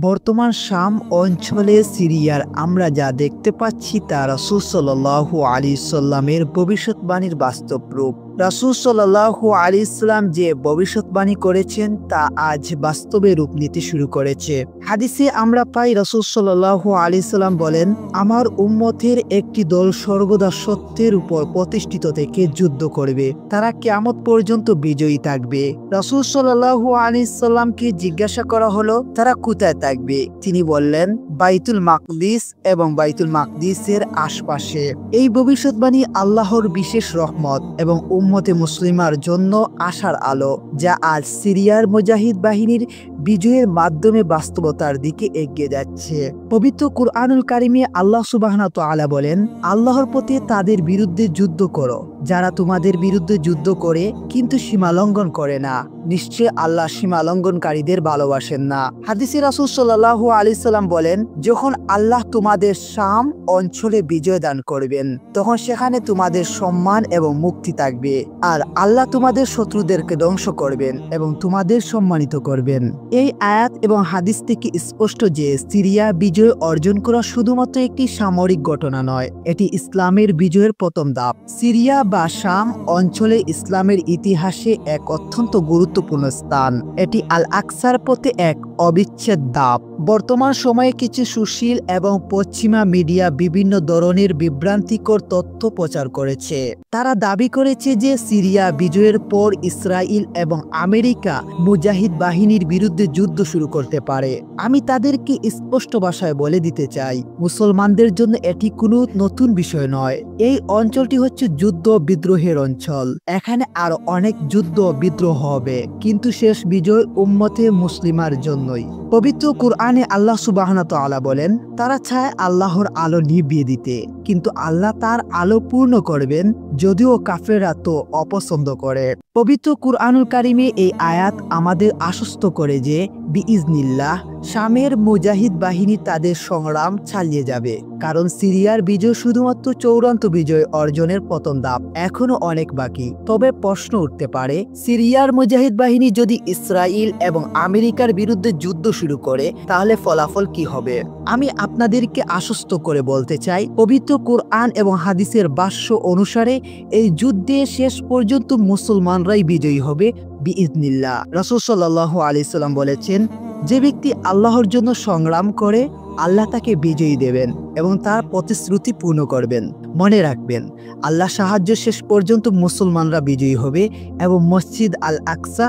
বর্তমান শাম অঞ্চলে সিরিয়ার আমরা যা দেখতে পাচ্ছি তা রাসূল সাল্লাল্লাহু আলাইহি সাল্লামের ভবিষ্যৎবাণীর বাস্তব রূপ। রাসূল সাল্লাল্লাহু আলাইহি সাল্লাম যে ভবিষ্যৎবাণী করেছেন তা আজ বাস্তবে রূপ নিতে শুরু করেছে। হাদিসে আমরা পাই রাসূল সাল্লাল্লাহু আলাইহি সাল্লাম বলেন, আমার উম্মতের একটি দল সর্বদা সত্যের উপর প্রতিষ্ঠিত থেকে যুদ্ধ করবে, তারা কিয়ামত পর্যন্ত বিজয়ী থাকবে। রাসূল সাল্লাল্লাহু আলাইহি সাল্লামকে জিজ্ঞাসা করা হলো, তারা কোথায় থাকবে? তিনি বললেন, বাইতুল মাকদিস এবং বাইতুল মাকদিসের আশপাশে। এই ভবিষ্যৎবাণী আল্লাহর বিশেষ রহমত এবং উম্মতে মুসলিমার জন্য আশার আলো, যা আজ সিরিয়ার মুজাহিদ বাহিনীর বিজয়ের মাধ্যমে বাস্তবতার দিকে এগিয়ে যাচ্ছে। পবিত্র কুরআনুল কারিমে আল্লাহ সুবহানাহু ওয়া তাআলা বলেন, আল্লাহর পথে তাদের বিরুদ্ধে যুদ্ধ করো যারা তোমাদের বিরুদ্ধে যুদ্ধ করে কিন্তু সীমা লঙ্ঘন করে না। নিশ্চয় আল্লাহ সীমা লঙ্ঘনকারীদের ভালোবাসেন না। হাদিসে রাসূল সাল্লাল্লাহু আলাইহি সাল্লাম বলেন, যখন আল্লাহ তোমাদের শাম অঞ্চলে বিজয় দান করবেন তখন সেখানে তোমাদের সম্মান এবং মুক্তি থাকবে, আর আল্লাহ তোমাদের শত্রুদেরকে ধ্বংস করবেন এবং তোমাদের সম্মানিত করবেন। এই আয়াত এবং হাদিস থেকে স্পষ্ট যে সিরিয়া বিজয় অর্জন করা শুধুমাত্র একটি সামরিক ঘটনা নয়, এটি ইসলামের বিজয়ের প্রথম ধাপ। সিরিয়া বা শাম অঞ্চলে ইসলামের ইতিহাসে এক অত্যন্ত গুরুত্বপূর্ণ স্থান। এটি আল আকসার পথে এক অবিচ্ছেদ ধাপ। বর্তমান সময়ে কিছু সুশীল এবং পশ্চিমা মিডিয়া বিভিন্ন ধরনের বিভ্রান্তিকর তথ্য প্রচার করেছে। তারা দাবি করেছে যে সিরিয়া বিজয়ের পর ইসরায়েল এবং আমেরিকা মুজাহিদ বাহিনীর বিরুদ্ধে যুদ্ধ শুরু করতে পারে। আমি তাদেরকে স্পষ্ট ভাষায় বলে দিতে চাই, মুসলমানদের জন্য এটি কোনো নতুন বিষয় নয়। এই অঞ্চলটি হচ্ছে যুদ্ধ বিদ্রোহের অঞ্চল। এখানে আরো অনেক যুদ্ধ বিদ্রোহ হবে, কিন্তু শেষ বিজয় উম্মতে মুসলিমার জন্যই। পবিত্র কুরআনে আল্লাহ সুবহানাহু ওয়া তাআলা বলেন, তারা চায় আল্লাহর আলো নিভিয়ে দিতে, কিন্তু আল্লাহ তার আলো পূর্ণ করবেন, যদিও কাফেররা তো অপছন্দ করে। পবিত্র কুরআনুল কারিমে এই আয়াত আমাদের আশ্বস্ত করে যে বিইজনিল্লাহ শামের মুজাহিদ বাহিনী তাদের সংগ্রাম চালিয়ে যাবে, কারণ সিরিয়ার বিজয় শুধুমাত্র চূড়ান্ত বিজয় অর্জনের প্রথম ধাপ। এখনো অনেক বাকি। তবে প্রশ্ন উঠতে পারে, সিরিয়ার মুজাহিদ বাহিনী যদি ইসরায়েল এবং আমেরিকার বিরুদ্ধে যুদ্ধ শুরু করে তাহলে ফলাফল কি হবে? আমি আপনাদেরকে আশ্বস্ত করে বলতে চাই, পবিত্র কুরআন এবং হাদিসের ভাষ্য অনুসারে এই যুদ্ধে শেষ পর্যন্ত মুসলমানরাই বিজয়ী হবে বিইজনিল্লাহ। রাসূল সাল্লাল্লাহু আলাইহি সাল্লাম বলেছেন, যে ব্যক্তি আল্লাহর জন্য সংগ্রাম করে আল্লাহ তাকে বিজয়ী দেবেন এবং তার প্রতিশ্রুতি পূর্ণ করবেন। মনে রাখবেন, আল্লাহ সাহায্য শেষ পর্যন্ত মুসলমানরা বিজয়ী হবে এবং মসজিদ আল আকসা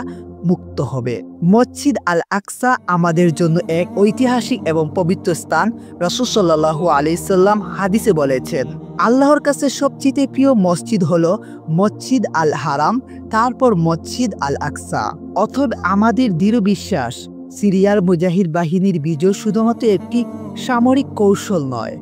মুক্ত হবে। মসজিদ আল আকসা আমাদের জন্য এক ঐতিহাসিক এবং পবিত্র স্থান। রাসূল সাল্লাল্লাহু আলাইহি সাল্লাম হাদিসে বলেছেন, আল্লাহর কাছে সবচেয়ে প্রিয় মসজিদ হলো মসজিদ আল হারাম, তারপর মসজিদ আল আকসা। অতএব আমাদের দৃঢ় বিশ্বাস, সিরিয়ার মুজাহিদ বাহিনীর বিজয় শুধুমাত্র একটি সামরিক কৌশল নয়,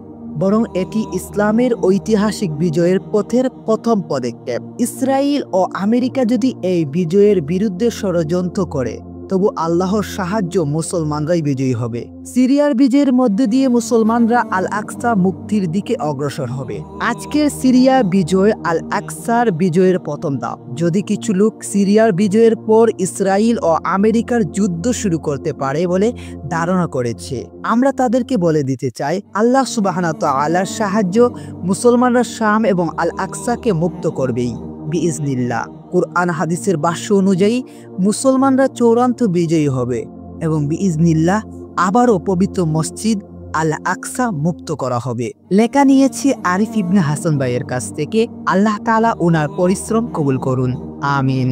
বরং এটি ইসলামের ঐতিহাসিক বিজয়ের পথের প্রথম পদক্ষেপ। ইসরায়েল ও আমেরিকা যদি এই বিজয়ের বিরুদ্ধে ষড়যন্ত্র করে, তবু আল্লাহর সাহায্য মুসলমানরাই বিজয়ী হবে। সিরিয়ার বিজয়ের মধ্য দিয়ে মুসলমানরা আল আকসা মুক্তির দিকে অগ্রসর হবে। আজকের সিরিয়া বিজয় আল আকসার বিজয়ের প্রথম ধাপ। যদি কিছু লোক সিরিয়ার বিজয়ের পর ইসরায়েল ও আমেরিকার যুদ্ধ শুরু করতে পারে বলে ধারণা করেছে, আমরা তাদেরকে বলে দিতে চাই, আল্লাহ সুবহানাহু ওয়া তাআলার সাহায্য মুসলমানরা শাম এবং আল আকসাকে মুক্ত করবেই বিইজনিল্লাহ। কুরআন হাদিসের ভাষ্য অনুযায়ী মুসলমানরা চূড়ান্ত বিজয়ী হবে এবং বিইজনিল্লাহ আবারও পবিত্র মসজিদ আল আকসা মুক্ত করা হবে। লেখা নিয়েছি আরিফ ইবনে হাসান ভাইয়ের কাছ থেকে। আল্লাহ তাআলা ওনার পরিশ্রম কবুল করুন, আমিন।